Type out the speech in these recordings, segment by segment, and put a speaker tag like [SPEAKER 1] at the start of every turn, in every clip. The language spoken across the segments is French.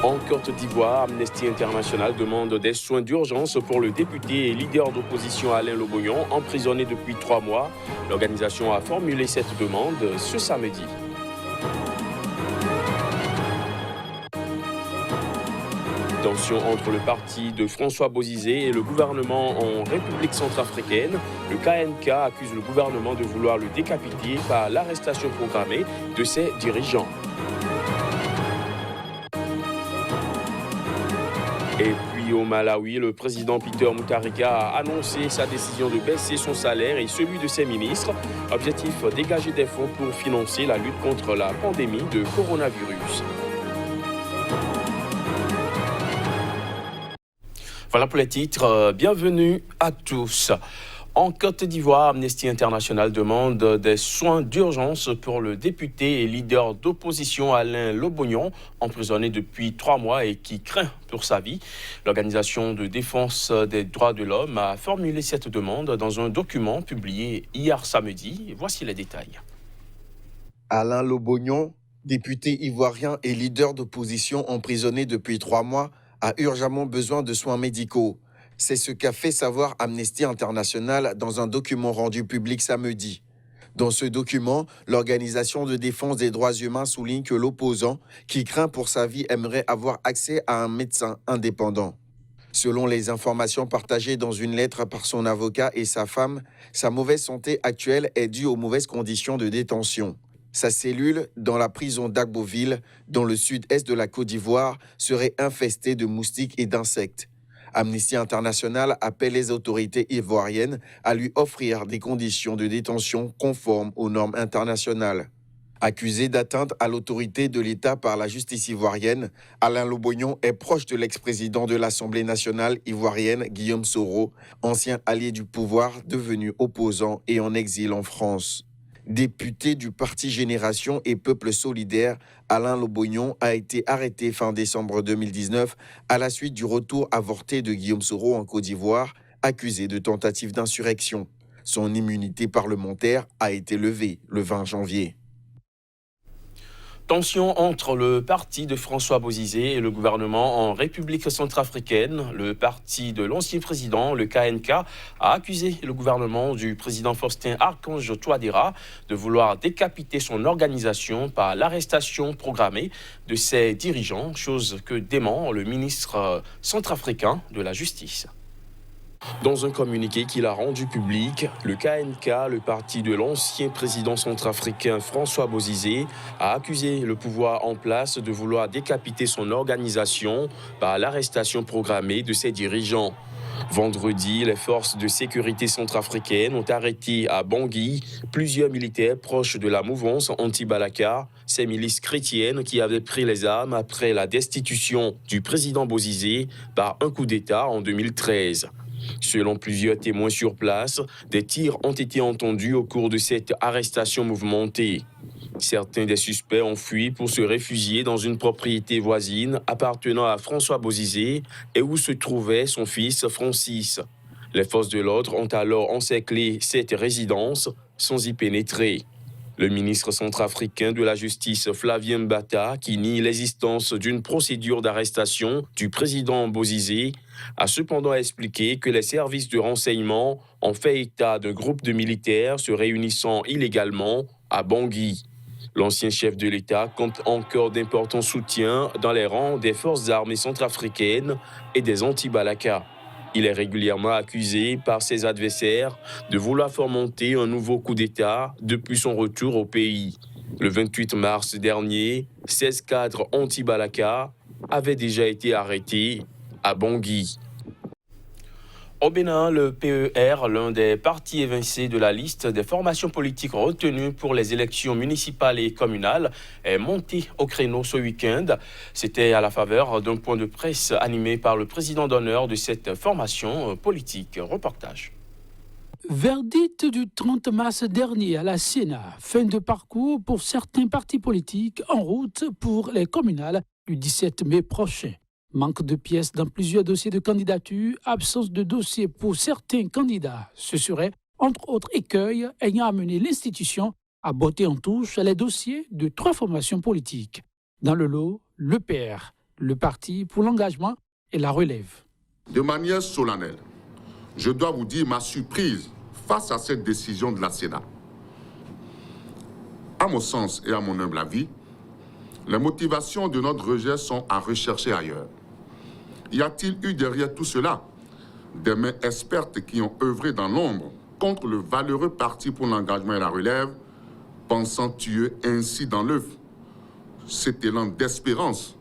[SPEAKER 1] En Côte d'Ivoire, Amnesty International demande des soins d'urgence pour le député et leader d'opposition Alain Lobognon, emprisonné depuis 3 mois. L'organisation a formulé cette demande ce samedi. Tension entre le parti de François Bozizé et le gouvernement en République centrafricaine. Le KNK accuse le gouvernement de vouloir le décapiter par l'arrestation programmée de ses dirigeants. Et puis au Malawi, le président Peter Mutharika a annoncé sa décision de baisser son salaire et celui de ses ministres. Objectif, dégager des fonds pour financer la lutte contre la pandémie de coronavirus. Voilà pour les titres. Bienvenue à tous. En Côte d'Ivoire, Amnesty International demande des soins d'urgence pour le député et leader d'opposition Alain Lobognon, emprisonné depuis 3 mois et qui craint pour sa vie. L'organisation de défense des droits de l'homme a formulé cette demande dans un document publié hier samedi. Voici les détails.
[SPEAKER 2] Alain Lobognon, député ivoirien et leader d'opposition emprisonné depuis 3 mois, a urgemment besoin de soins médicaux. C'est ce qu'a fait savoir Amnesty International dans un document rendu public samedi. Dans ce document, l'Organisation de défense des droits humains souligne que l'opposant, qui craint pour sa vie, aimerait avoir accès à un médecin indépendant. Selon les informations partagées dans une lettre par son avocat et sa femme, sa mauvaise santé actuelle est due aux mauvaises conditions de détention. Sa cellule, dans la prison d'Agboville, dans le sud-est de la Côte d'Ivoire, serait infestée de moustiques et d'insectes. Amnesty International appelle les autorités ivoiriennes à lui offrir des conditions de détention conformes aux normes internationales. Accusé d'atteinte à l'autorité de l'État par la justice ivoirienne, Alain Lobognon est proche de l'ex-président de l'Assemblée nationale ivoirienne, Guillaume Soro, ancien allié du pouvoir devenu opposant et en exil en France. Député du parti Génération et Peuple Solidaire, Alain Lobognon a été arrêté fin décembre 2019 à la suite du retour avorté de Guillaume Soro en Côte d'Ivoire, accusé de tentative d'insurrection. Son immunité parlementaire a été levée le 20 janvier.
[SPEAKER 1] Tension entre le parti de François Bozizé et le gouvernement en République centrafricaine. Le parti de l'ancien président, le KNK, a accusé le gouvernement du président Faustin Archange Touadéra de vouloir décapiter son organisation par l'arrestation programmée de ses dirigeants, chose que dément le ministre centrafricain de la Justice. Dans un communiqué qu'il a rendu public, le KNK, le parti de l'ancien président centrafricain François Bozizé, a accusé le pouvoir en place de vouloir décapiter son organisation par l'arrestation programmée de ses dirigeants. Vendredi, les forces de sécurité centrafricaines ont arrêté à Bangui plusieurs militaires proches de la mouvance anti-Balaka, ces milices chrétiennes qui avaient pris les armes après la destitution du président Bozizé par un coup d'État en 2013. Selon plusieurs témoins sur place, des tirs ont été entendus au cours de cette arrestation mouvementée. Certains des suspects ont fui pour se réfugier dans une propriété voisine appartenant à François Bozizé et où se trouvait son fils Francis. Les forces de l'ordre ont alors encerclé cette résidence sans y pénétrer. Le ministre centrafricain de la Justice, Flavien Mbata, qui nie l'existence d'une procédure d'arrestation du président Bozizé, a cependant expliqué que les services de renseignement ont fait état d'un groupe de militaires se réunissant illégalement à Bangui. L'ancien chef de l'État compte encore d'importants soutiens dans les rangs des forces armées centrafricaines et des anti-Balaka. Il est régulièrement accusé par ses adversaires de vouloir fomenter un nouveau coup d'État depuis son retour au pays. Le 28 mars dernier, 16 cadres anti-Balaka avaient déjà été arrêtés à Bangui. Au Bénin, le PER, l'un des partis évincés de la liste des formations politiques retenues pour les élections municipales et communales, est monté au créneau ce week-end. C'était à la faveur d'un point de presse animé par le président d'honneur de cette formation politique. Reportage.
[SPEAKER 3] Verdict du 30 mars dernier à la Sénat. Fin de parcours pour certains partis politiques en route pour les communales du 17 mai prochain. Manque de pièces dans plusieurs dossiers de candidature, absence de dossiers pour certains candidats. Ce serait, entre autres écueils, ayant amené l'institution à botter en touche les dossiers de 3 formations politiques. Dans le lot, l'EPR, le Parti pour l'engagement et la relève.
[SPEAKER 4] De manière solennelle, je dois vous dire ma surprise face à cette décision de la Sénat. À mon sens et à mon humble avis, les motivations de notre rejet sont à rechercher ailleurs. Y a-t-il eu derrière tout cela des mains expertes qui ont œuvré dans l'ombre contre le valeureux Parti pour l'engagement et la relève, pensant tuer ainsi dans l'œuf cet élan d'espérance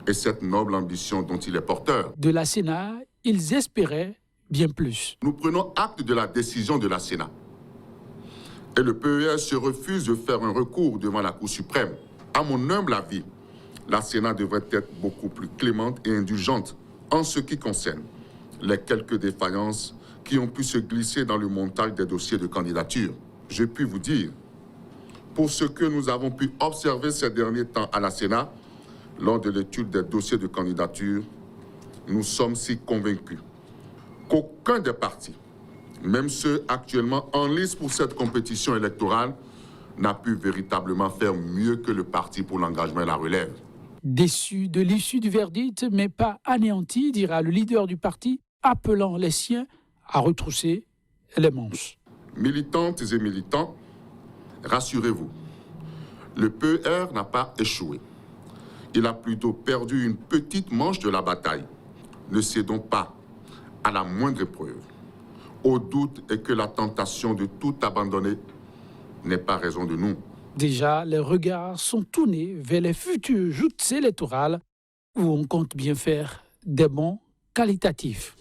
[SPEAKER 4] et cette noble ambition dont il est porteur?
[SPEAKER 3] De la Sénat, ils espéraient bien plus.
[SPEAKER 4] Nous prenons acte de la décision de la Sénat. Et le PER se refuse de faire un recours devant la Cour suprême. À mon humble avis, la Sénat devrait être beaucoup plus clémente et indulgente en ce qui concerne les quelques défaillances qui ont pu se glisser dans le montage des dossiers de candidature. Je puis vous dire, pour ce que nous avons pu observer ces derniers temps à la Sénat, lors de l'étude des dossiers de candidature, nous sommes si convaincus qu'aucun des partis, même ceux actuellement en lice pour cette compétition électorale, n'a pu véritablement faire mieux que le Parti pour l'engagement et la relève.
[SPEAKER 3] Déçu de l'issue du verdict, mais pas anéanti, dira le leader du parti, appelant les siens à retrousser les manches.
[SPEAKER 4] Militantes et militants, rassurez-vous, le PER n'a pas échoué. Il a plutôt perdu une petite manche de la bataille. Ne cédons pas à la moindre épreuve, au doute et que la tentation de tout abandonner n'est pas raison de nous.
[SPEAKER 3] Déjà, les regards sont tournés vers les futures joutes électorales où on compte bien faire des bons qualitatifs.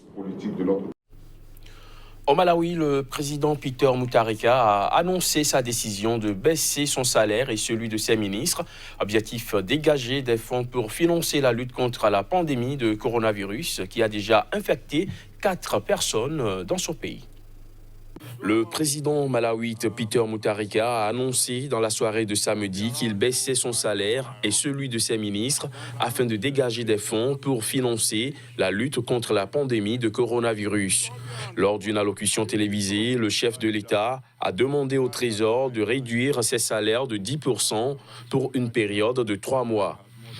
[SPEAKER 1] Au Malawi, le président Peter Mutharika a annoncé sa décision de baisser son salaire et celui de ses ministres. Objectif, dégager des fonds pour financer la lutte contre la pandémie de coronavirus qui a déjà infecté 4 personnes dans son pays. Le président malawite Peter Mutharika a annoncé dans la soirée de samedi qu'il baissait son salaire et celui de ses ministres afin de dégager des fonds pour financer la lutte contre la pandémie de coronavirus. Lors d'une allocution télévisée, le chef de l'État a demandé au Trésor de réduire ses salaires de 10% pour une période de 3 mois.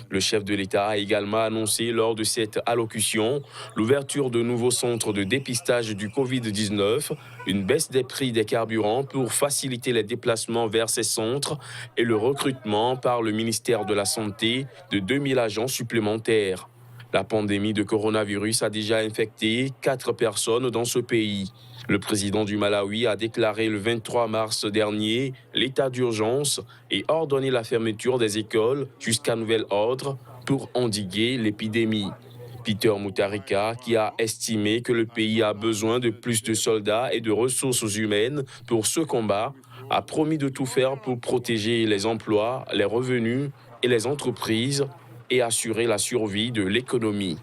[SPEAKER 1] Le chef de l'État a également annoncé lors de cette allocution l'ouverture de nouveaux centres de dépistage du Covid-19, une baisse des prix des carburants pour faciliter les déplacements vers ces centres et le recrutement par le ministère de la Santé de 2000 agents supplémentaires. La pandémie de coronavirus a déjà infecté 4 personnes dans ce pays. Le président du Malawi a déclaré le 23 mars dernier l'état d'urgence et ordonné la fermeture des écoles jusqu'à nouvel ordre pour endiguer l'épidémie. Peter Mutharika, qui a estimé que le pays a besoin de plus de soldats et de ressources humaines pour ce combat, a promis de tout faire pour protéger les emplois, les revenus et les entreprises et assurer la survie de l'économie.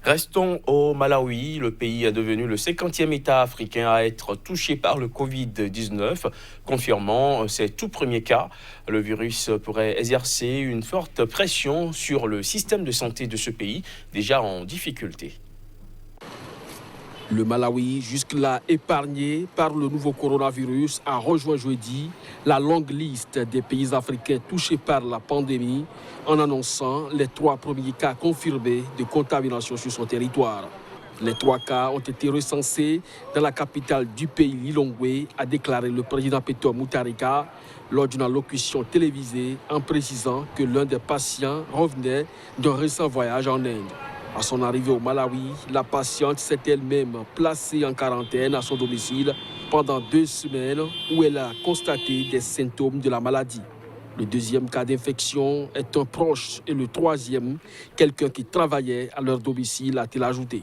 [SPEAKER 1] Restons au Malawi. Le pays est devenu le 50e État africain à être touché par le Covid-19, confirmant ses tout premiers cas. Le virus pourrait exercer une forte pression sur le système de santé de ce pays, déjà en difficulté.
[SPEAKER 5] Le Malawi, jusque-là épargné par le nouveau coronavirus, a rejoint jeudi la longue liste des pays africains touchés par la pandémie en annonçant les 3 premiers cas confirmés de contamination sur son territoire. Les 3 cas ont été recensés dans la capitale du pays, Lilongwe, a déclaré le président Peter Mutharika lors d'une allocution télévisée en précisant que l'un des patients revenait d'un récent voyage en Inde. À son arrivée au Malawi, la patiente s'est elle-même placée en quarantaine à son domicile pendant 2 semaines où elle a constaté des symptômes de la maladie. Le 2e cas d'infection est un proche et le 3e, quelqu'un qui travaillait à leur domicile, a-t-il ajouté.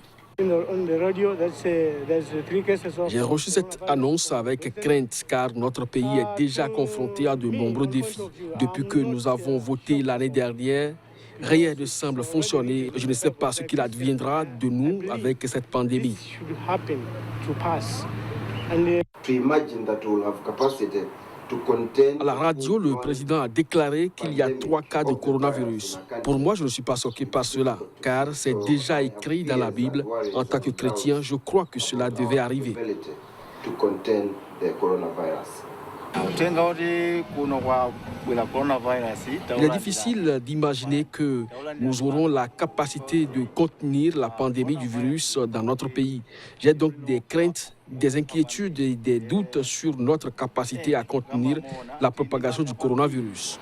[SPEAKER 5] J'ai reçu cette annonce avec crainte car notre pays est déjà confronté à de nombreux défis. Depuis que nous avons voté l'année dernière, rien ne semble fonctionner. Je ne sais pas ce qu'il adviendra de nous avec cette pandémie. À la radio, le président a déclaré qu'il y a 3 cas de coronavirus. Pour moi, je ne suis pas choqué par cela, car c'est déjà écrit dans la Bible. En tant que chrétien, je crois que cela devait arriver. Il est difficile d'imaginer que nous aurons la capacité de contenir la pandémie du virus dans notre pays. J'ai donc des craintes, des inquiétudes et des doutes sur notre capacité à contenir la propagation du coronavirus.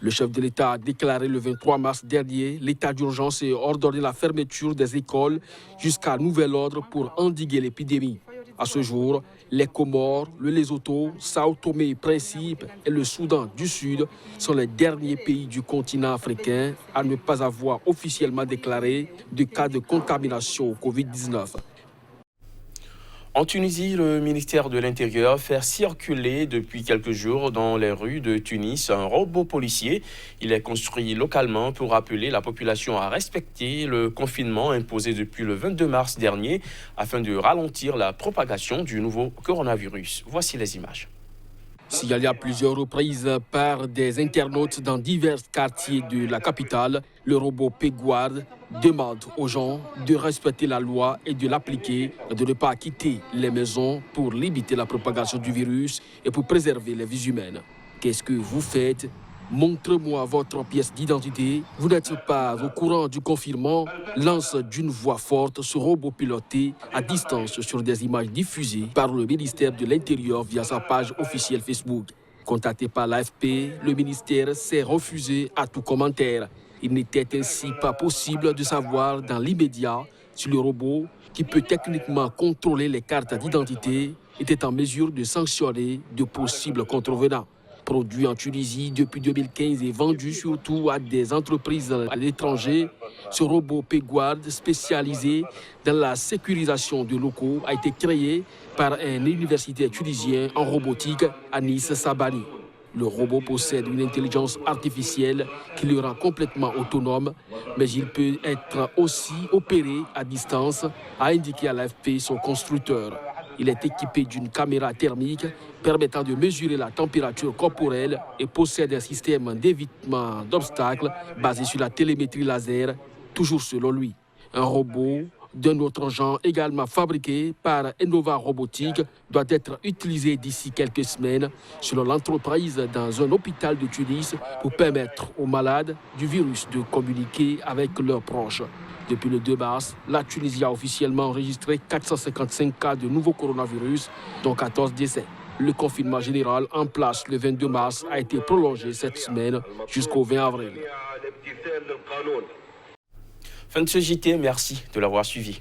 [SPEAKER 5] Le chef de l'État a déclaré le 23 mars dernier l'état d'urgence et ordonné la fermeture des écoles jusqu'à nouvel ordre pour endiguer l'épidémie. À ce jour, les Comores, le Lesotho, Sao Tomé et Principe et le Soudan du Sud sont les derniers pays du continent africain à ne pas avoir officiellement déclaré de cas de contamination au Covid-19.
[SPEAKER 1] En Tunisie, le ministère de l'Intérieur fait circuler depuis quelques jours dans les rues de Tunis un robot policier. Il est construit localement pour appeler la population à respecter le confinement imposé depuis le 22 mars dernier afin de ralentir la propagation du nouveau coronavirus. Voici les images.
[SPEAKER 5] Signalé à plusieurs reprises par des internautes dans divers quartiers de la capitale, le robot Pegguard demande aux gens de respecter la loi et de l'appliquer, de ne pas quitter les maisons pour limiter la propagation du virus et pour préserver les vies humaines. Qu'est-ce que vous faites ? Montrez-moi votre pièce d'identité. Vous n'êtes pas au courant du confinement. Lance d'une voix forte ce robot piloté à distance sur des images diffusées par le ministère de l'Intérieur via sa page officielle Facebook. Contacté par l'AFP, le ministère s'est refusé à tout commentaire. Il n'était ainsi pas possible de savoir dans l'immédiat si le robot, qui peut techniquement contrôler les cartes d'identité, était en mesure de sanctionner de possibles contrevenants. Produit en Tunisie depuis 2015 et vendu surtout à des entreprises à l'étranger, ce robot Pegguard spécialisé dans la sécurisation de locaux a été créé par un universitaire tunisien en robotique, Anis Sabani. Le robot possède une intelligence artificielle qui le rend complètement autonome, mais il peut être aussi opéré à distance, a indiqué à l'AFP son constructeur. Il est équipé d'une caméra thermique permettant de mesurer la température corporelle et possède un système d'évitement d'obstacles basé sur la télémétrie laser, toujours selon lui. Un robot d'un autre genre également fabriqué par Innova Robotique doit être utilisé d'ici quelques semaines selon l'entreprise dans un hôpital de Tunis pour permettre aux malades du virus de communiquer avec leurs proches. Depuis le 2 mars, la Tunisie a officiellement enregistré 455 cas de nouveau coronavirus, dont 14 décès. Le confinement général en place le 22 mars a été prolongé cette semaine jusqu'au 20 avril.
[SPEAKER 1] Fin de ce JT, merci de l'avoir suivi.